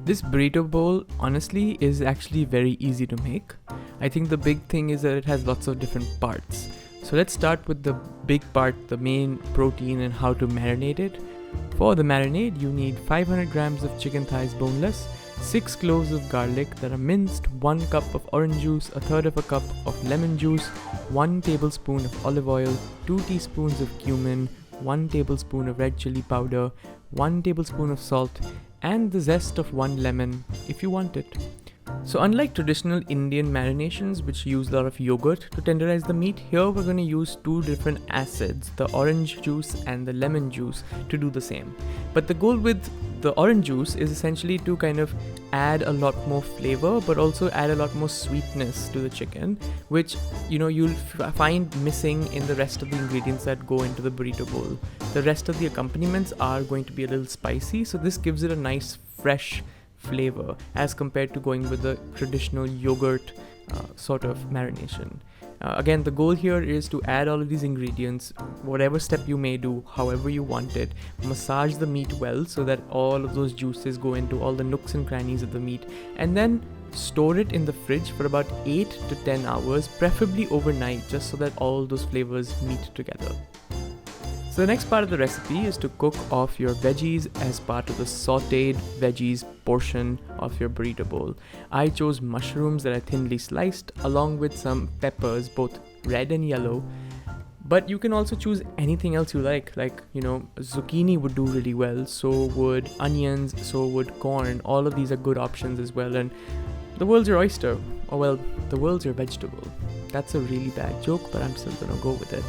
This burrito bowl, honestly, is actually very easy to make. I think the big thing is that it has lots of different parts. So let's start with the big part, the main protein and how to marinate it. For the marinade, you need 500 grams of chicken thighs boneless, 6 cloves of garlic that are minced, 1 cup of orange juice, a third of a cup of lemon juice, 1 tablespoon of olive oil, 2 teaspoons of cumin, 1 tablespoon of red chili powder, 1 tablespoon of salt, and the zest of 1 lemon if you want it. So unlike traditional Indian marinations which use a lot of yogurt to tenderize the meat, here we're going to use 2 different acids, the orange juice and the lemon juice, to do the same. But the goal with the orange juice is essentially to kind of add a lot more flavor but also add a lot more sweetness to the chicken, which you'll find missing in the rest of the ingredients that go into the burrito bowl. The rest of the accompaniments are going to be a little spicy, so this gives it a nice fresh flavor as compared to going with the traditional yogurt sort of marination. Again, the goal here is to add all of these ingredients, whatever step you may do, however you want it, massage the meat well so that all of those juices go into all the nooks and crannies of the meat, and then store it in the fridge for about 8 to 10 hours, preferably overnight, just so that all those flavors meet together. So the next part of the recipe is to cook off your veggies as part of the sautéed veggies portion of your burrito bowl. I chose mushrooms that are thinly sliced along with some peppers, both red and yellow. But you can also choose anything else you like zucchini would do really well, so would onions, so would corn. All of these are good options as well, and the world's your oyster. Or well, the world's your vegetable. That's a really bad joke, but I'm still gonna go with it.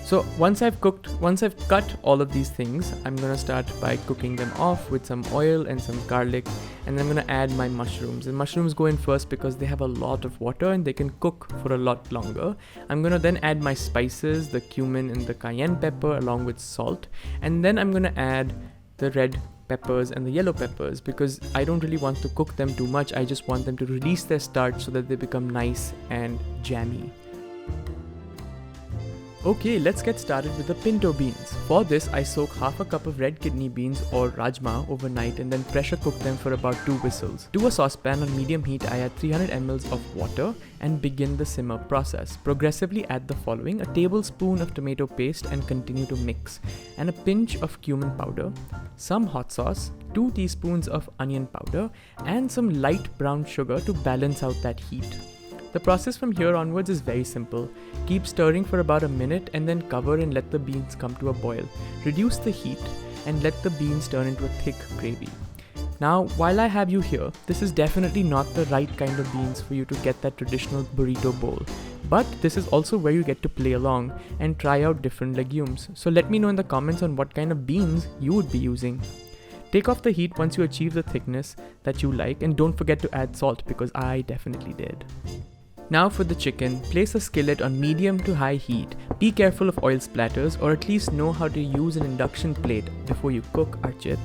So once I've cut all of these things, I'm gonna start by cooking them off with some oil and some garlic, and then I'm gonna add my mushrooms. And mushrooms go in first because they have a lot of water and they can cook for a lot longer. I'm gonna then add my spices, the cumin and the cayenne pepper along with salt, and then I'm gonna add the red peppers and the yellow peppers because I don't really want to cook them too much. I just want them to release their starch so that they become nice and jammy. Okay, let's get started with the pinto beans. For this, I soak half a cup of red kidney beans or rajma overnight and then pressure cook them for about 2 whistles. To a saucepan on medium heat, I add 300 ml of water and begin the simmer process. Progressively add the following: a tablespoon of tomato paste and continue to mix, and a pinch of cumin powder, some hot sauce, 2 teaspoons of onion powder, and some light brown sugar to balance out that heat. The process from here onwards is very simple. Keep stirring for about a minute and then cover and let the beans come to a boil. Reduce the heat and let the beans turn into a thick gravy. Now, while I have you here, this is definitely not the right kind of beans for you to get that traditional burrito bowl. But this is also where you get to play along and try out different legumes. So let me know in the comments on what kind of beans you would be using. Take off the heat once you achieve the thickness that you like, and don't forget to add salt because I definitely did. Now for the chicken, place a skillet on medium to high heat. Be careful of oil splatters, or at least know how to use an induction plate before you cook, Archit.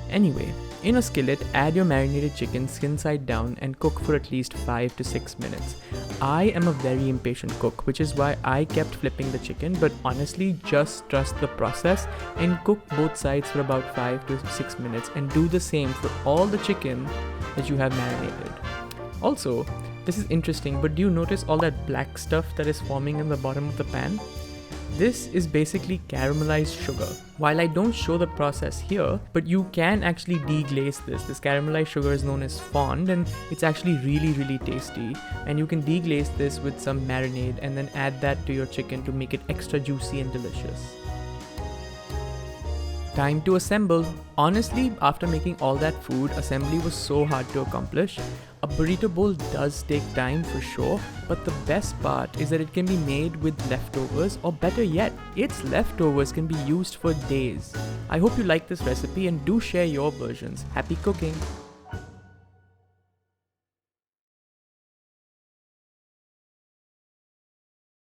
Anyway, in a skillet, add your marinated chicken skin side down and cook for at least 5 to 6 minutes. I am a very impatient cook, which is why I kept flipping the chicken, but honestly, just trust the process and cook both sides for about 5 to 6 minutes, and do the same for all the chicken that you have marinated. Also, this is interesting, but do you notice all that black stuff that is forming in the bottom of the pan? This is basically caramelized sugar. While I don't show the process here, but you can actually deglaze this. This caramelized sugar is known as fond, and it's actually really tasty. And you can deglaze this with some marinade and then add that to your chicken to make it extra juicy and delicious. Time to assemble. Honestly, after making all that food, assembly was so hard to accomplish. A burrito bowl does take time for sure, but the best part is that it can be made with leftovers, or better yet, its leftovers can be used for days. I hope you like this recipe and do share your versions. Happy cooking!